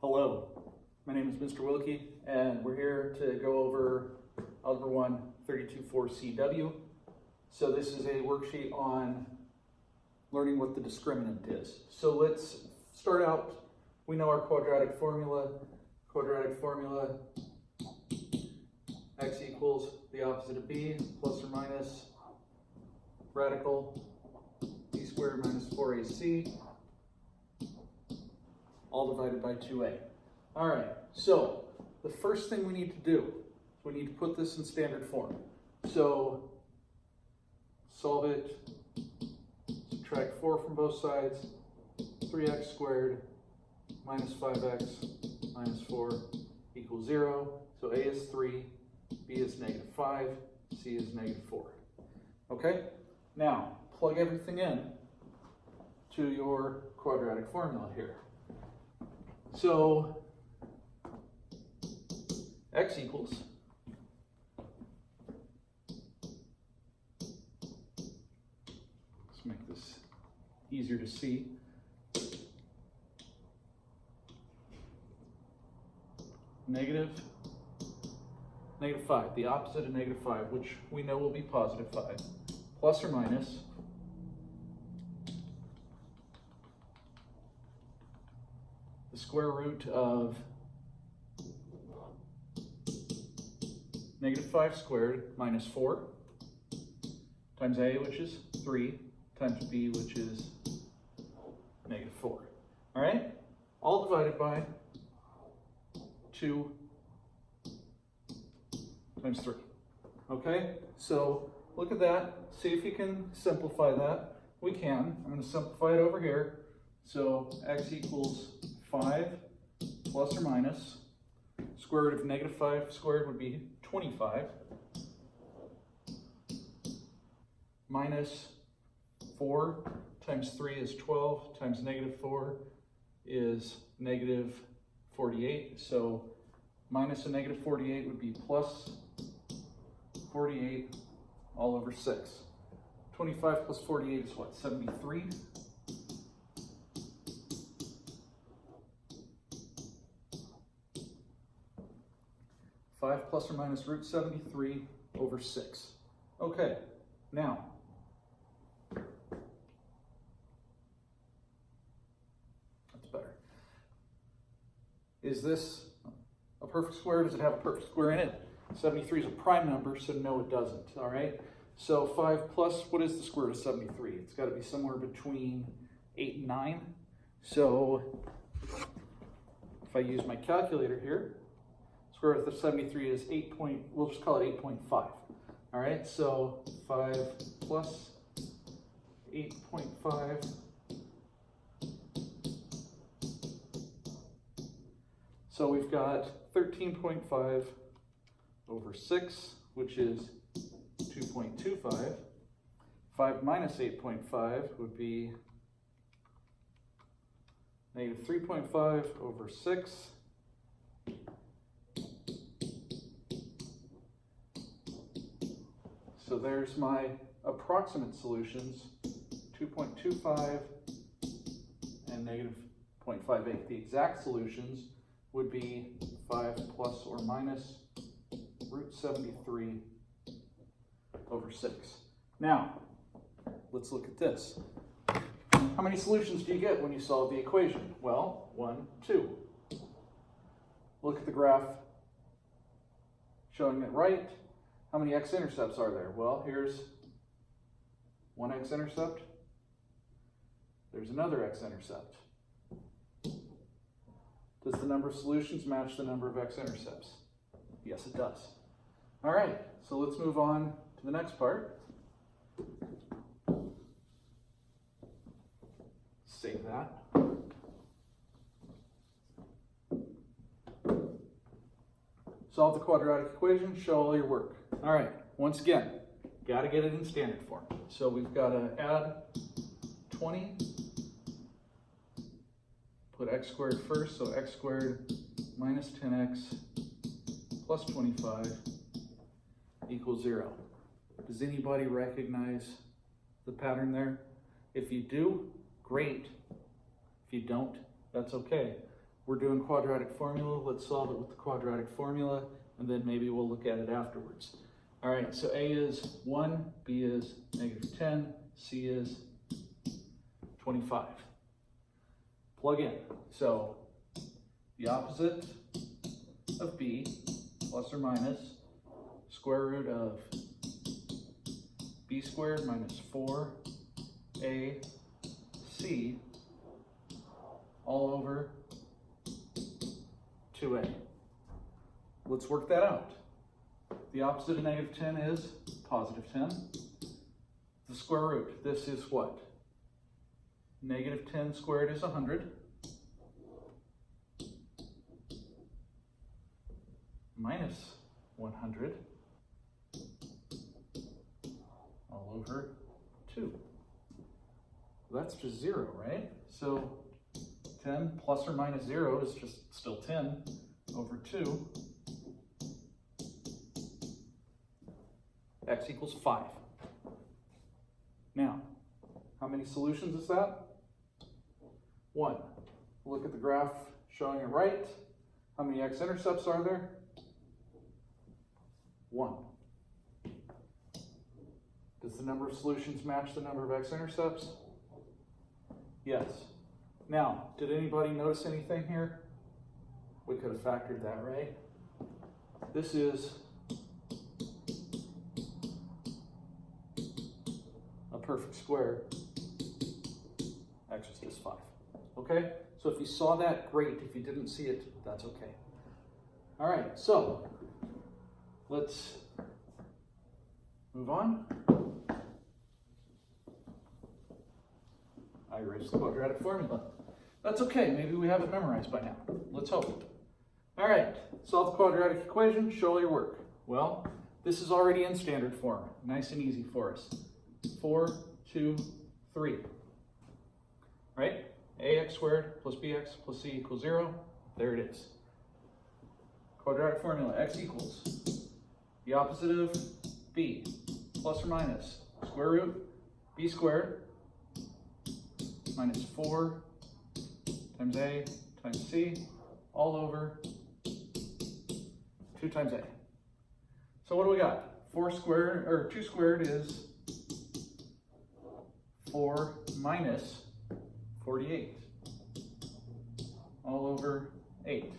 Hello, my name is Mr. Wilke, and we're here to go over Algebra 1 32.4 CW. So this is a worksheet on learning what the discriminant is. So let's start out. We know our quadratic formula. X equals the opposite of b, plus or minus radical b squared minus 4ac, all divided by 2a. All right, so the first thing we need to do is we need to put this in standard form. So solve it, subtract 4 from both sides, 3x squared minus 5x minus 4 equals 0. So a is 3, b is -5, c is -4. Okay, now plug everything in to your quadratic formula here. So x equals let's make this easier to see. -5, the opposite of -5, which we know will be +5, plus or minus the square root of -5 squared minus 4 times a, which is 3, times b, which is -4. All right? All divided by 2 times 3. Okay? So look at that. See if you can simplify that. We can. I'm going to simplify it over here. So x equals 5 plus or minus square root of -5 squared would be 25 minus 4 times 3 is 12 times -4 is -48. So minus a -48 would be plus 48 all over 6. 25 plus 48 is what, 73? Plus or minus root 73 over 6. Okay, now, that's better. Is this a perfect square? Does it have a perfect square in it? 73 is a prime number, so no, it doesn't, all right? So 5 plus, what is the square root of 73? It's got to be somewhere between 8 and 9. So if I use my calculator here, square root of 73 is we'll just call it 8.5. All right, so 5 plus 8.5. So we've got 13.5 over 6, which is 2.25. 5 minus 8.5 would be -3.5 over 6. So there's my approximate solutions, 2.25 and -0.58. The exact solutions would be 5 plus or minus root 73 over 6. Now, let's look at this. How many solutions do you get when you solve the equation? Well, 1, 2. Look at the graph showing it right. How many x-intercepts are there? Well, here's one x-intercept. There's another x-intercept. Does the number of solutions match the number of x-intercepts? Yes, it does. All right, so let's move on to the next part. Save that. Solve the quadratic equation, show all your work. All right, once again, got to get it in standard form. So we've got to add 20, put x squared first, so x squared minus 10x plus 25 equals 0. Does anybody recognize the pattern there? If you do, great. If you don't, that's okay. We're doing quadratic formula. Let's solve it with the quadratic formula, and then maybe we'll look at it afterwards. All right, so A is 1, B is -10, C is 25. Plug in. So the opposite of B, plus or minus, square root of B squared minus 4AC all over 2A. Let's work that out. The opposite of -10 is +10. The square root, this is what? -10 squared is 100. Minus 100 all over 2. That's just 0, right? So 10 plus or minus 0 is just still 10 over 2. X equals 5. Now, how many solutions is that? 1. Look at the graph showing it right. How many x-intercepts are there? 1. Does the number of solutions match the number of x-intercepts? Yes. Now, did anybody notice anything here? We could have factored that, right? This is a perfect square. X is just 5. Okay? So if you saw that, great. If you didn't see it, that's okay. All right, so let's move on. I erased the quadratic formula. That's okay, maybe we have it memorized by now. Let's hope. All right, solve the quadratic equation, show all your work. Well, this is already in standard form, nice and easy for us. 4, 2, 3. Right? ax squared plus bx plus c equals 0. There it is. Quadratic formula, x equals the opposite of b, plus or minus square root b squared minus 4 times a times c all over 2 times a. So what do we got? 4 squared, or 2 squared is 4 minus 48 all over 8.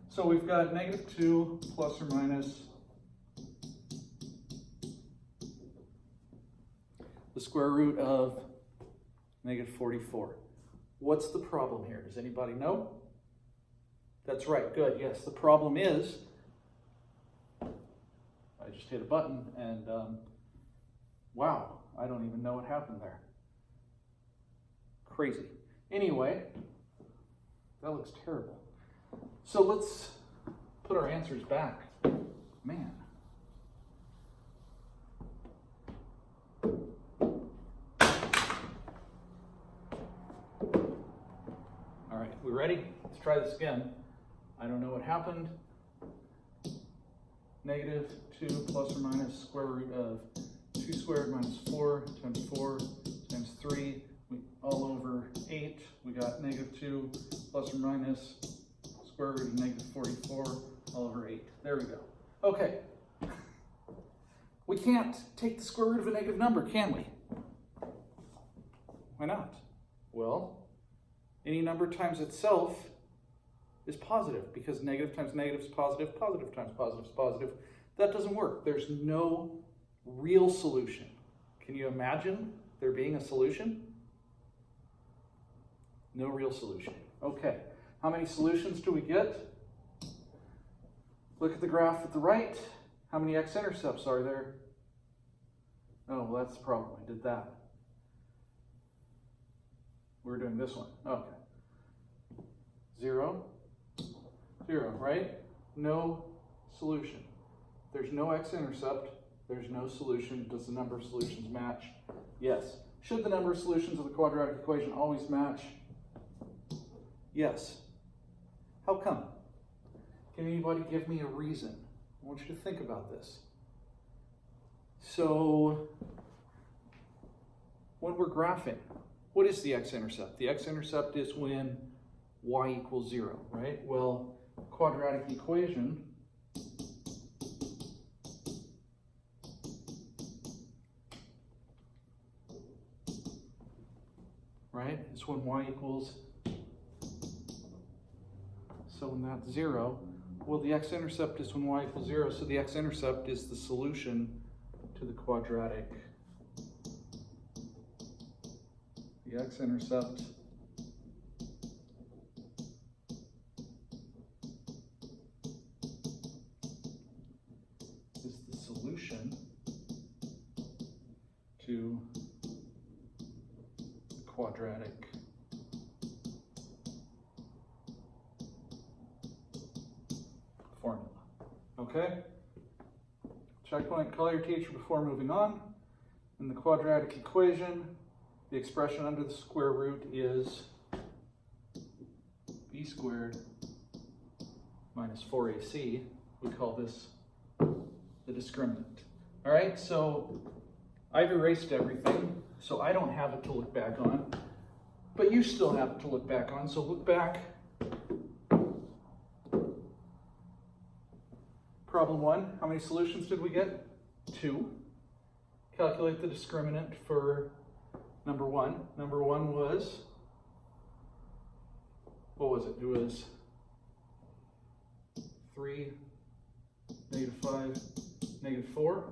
So we've got -2 plus or minus the square root of -44. What's the problem here? Does anybody know? That's right, good, yes. The problem is, I just hit a button and wow, I don't even know what happened there. Crazy. Anyway, that looks terrible. So let's put our answers back. Man. All right, we ready? Let's try this again. I don't know what happened. -2 plus or minus square root of 2 squared minus 4 times 4 times 3 all over 8. We got -2 plus or minus square root of -44 all over 8. There we go. Okay. We can't take the square root of a negative number, can we? Why not? Well, any number times itself is positive, because negative times negative is positive, positive times positive is positive. That doesn't work. There's no real solution. Can you imagine there being a solution? No real solution. Okay, how many solutions do we get? Look at the graph at the right. How many x-intercepts are there? Oh, well, that's the problem. I did that. We're doing this one. Okay. 0, 0, right? No solution. There's no x-intercept. There's no solution. Does the number of solutions match? Yes. Should the number of solutions of the quadratic equation always match? Yes. How come? Can anybody give me a reason? I want you to think about this. So, when we're graphing, what is the x-intercept? The x-intercept is when y equals 0, right? Well, quadratic equation right, is when y equals, so when that's 0, well, the x-intercept is when y equals 0, so the x-intercept is the solution to the quadratic. The x-intercept is the solution to the quadratic formula. Okay? Checkpoint, call your teacher before moving on. In the quadratic equation, the expression under the square root is b squared minus 4ac. We call this the discriminant. All right, so I've erased everything, so I don't have it to look back on, but you still have it to look back on, so look back. Problem 1, how many solutions did we get? 2. Calculate the discriminant for number 1. Number 1 was, what was it? It was 3, -5, -4.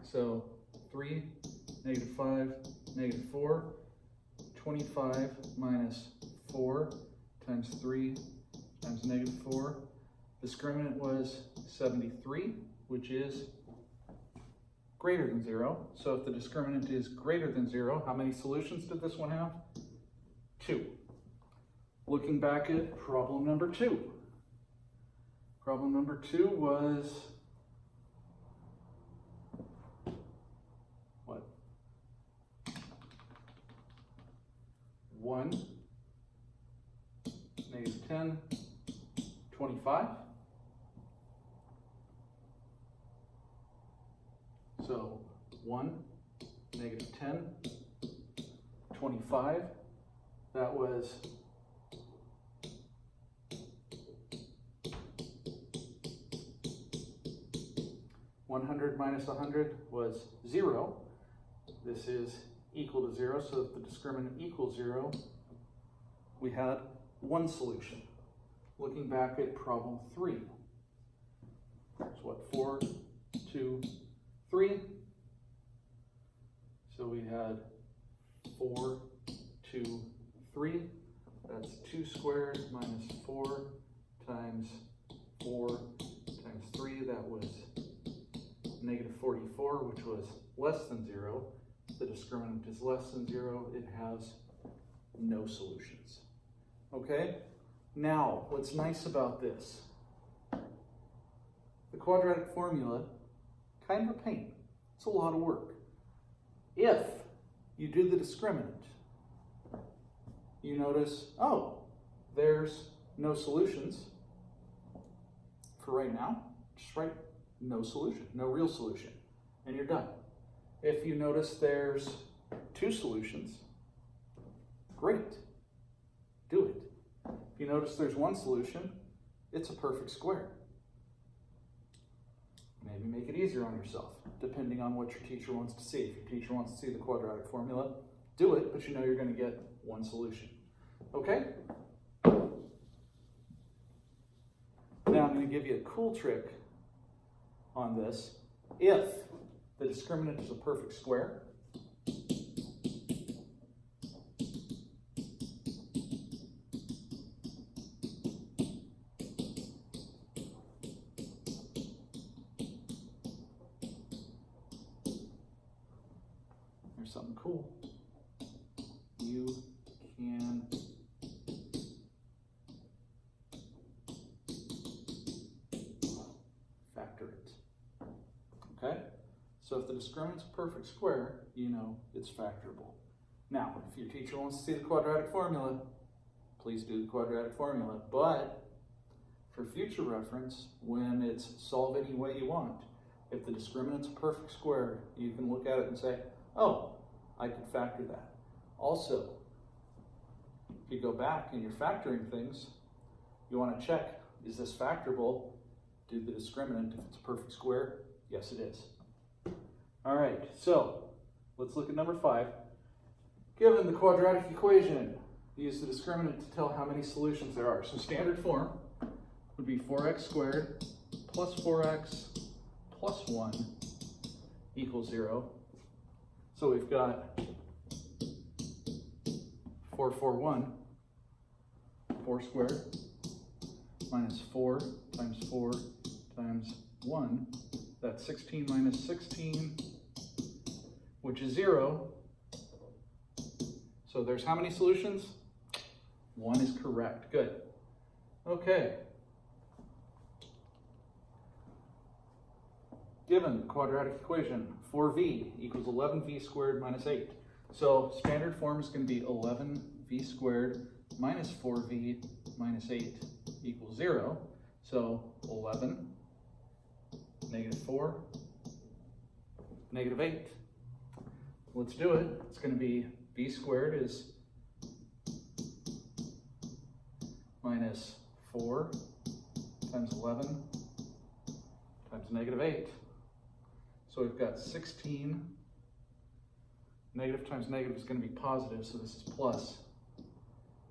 So 3, -5, -4, 25 minus 4 times 3 times -4. Discriminant was 73, which is greater than 0. So if the discriminant is greater than 0, how many solutions did this one have? 2. Looking back at problem number 2. Problem number 2 was what? 1, -10, 25. So 1, -10, 25. That was 100 minus 100 was 0. This is equal to 0, so if the discriminant equals 0, we had one solution. Looking back at problem 3. That's what, 4, 2, 3. So we had 4, 2, 3. That's 2 squared minus 4 times 4 times 3. That was -44, which was less than 0. If the discriminant is less than 0, it has no solutions. Okay? Now, what's nice about this? The quadratic formula, kind of a pain. It's a lot of work. If you do the discriminant, you notice, oh, there's no solutions for right now. Just write no solution, no real solution, and you're done. If you notice there's 2 solutions, great, do it. If you notice there's 1 solution, it's a perfect square. Maybe make it easier on yourself, depending on what your teacher wants to see. If your teacher wants to see the quadratic formula, do it, but you know you're going to get 1 solution. Okay? Now I'm going to give you a cool trick on this. If the discriminant is a perfect square, there's something cool. You can factor it. Okay? So if the discriminant's a perfect square, you know it's factorable. Now, if your teacher wants to see the quadratic formula, please do the quadratic formula. But for future reference, when it's solve any way you want, if the discriminant's a perfect square, you can look at it and say, oh, I can factor that. Also, go back and you're factoring things, you want to check, is this factorable? Do the discriminant, if it's a perfect square? Yes, it is. All right, so let's look at number 5. Given the quadratic equation, use the discriminant to tell how many solutions there are. So standard form would be 4x squared plus 4x plus 1 equals 0. So we've got 4 squared minus 4 times 4 times 1. That's 16 minus 16, which is 0. So there's how many solutions? 1 is correct. Good. Okay. Given the quadratic equation, 4v equals 11v squared minus 8. So standard form is going to be 11v squared minus 4v minus 8 equals 0. So 11, negative 4, negative 8. Let's do it. It's going to be v squared is minus 4 times 11 times negative 8. So we've got 16. Negative times negative is going to be positive, so this is plus.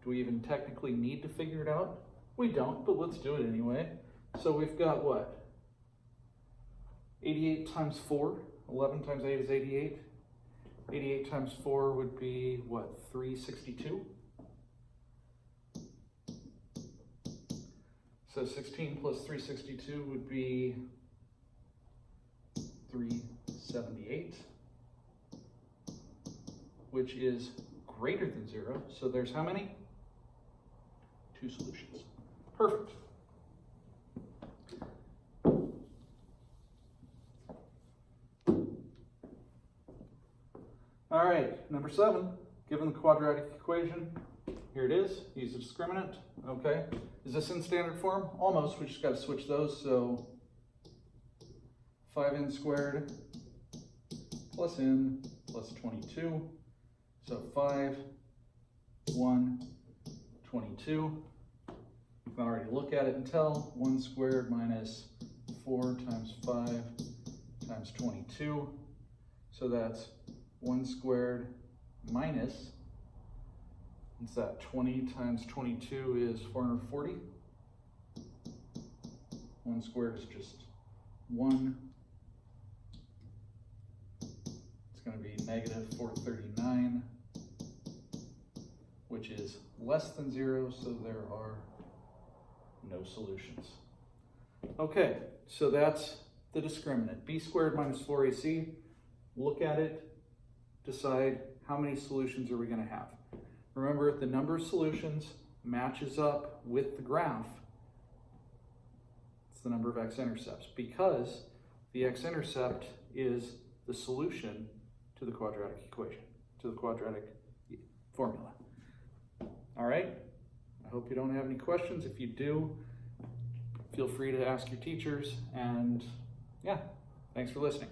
Do we even technically need to figure it out? We don't, but let's do it anyway. So we've got what? 88 times 4. 11 times 8 is 88. 88 times 4 would be what? 362? So 16 plus 362 would be 378, which is greater than 0. So there's how many? 2 solutions. Perfect. All right, number 7, given the quadratic equation, here it is, use the discriminant, okay. Is this in standard form? Almost, we just got to switch those, so 5n squared plus n plus 22, so 5, 1, 22. You can already look at it and tell 1 squared minus 4 times 5 times 22, so that's 1 squared minus, what's that, 20 times 22 is 440. 1 squared is just 1. It's going to be negative 439, which is less than 0, so there are no solutions. Okay, so that's the discriminant. B squared minus 4ac. Look at it. Decide how many solutions are we going to have. Remember, the number of solutions matches up with the graph. It's the number of x-intercepts, because the x-intercept is the solution to the quadratic equation, to the quadratic formula. All right? I hope you don't have any questions. If you do, feel free to ask your teachers. And yeah, thanks for listening.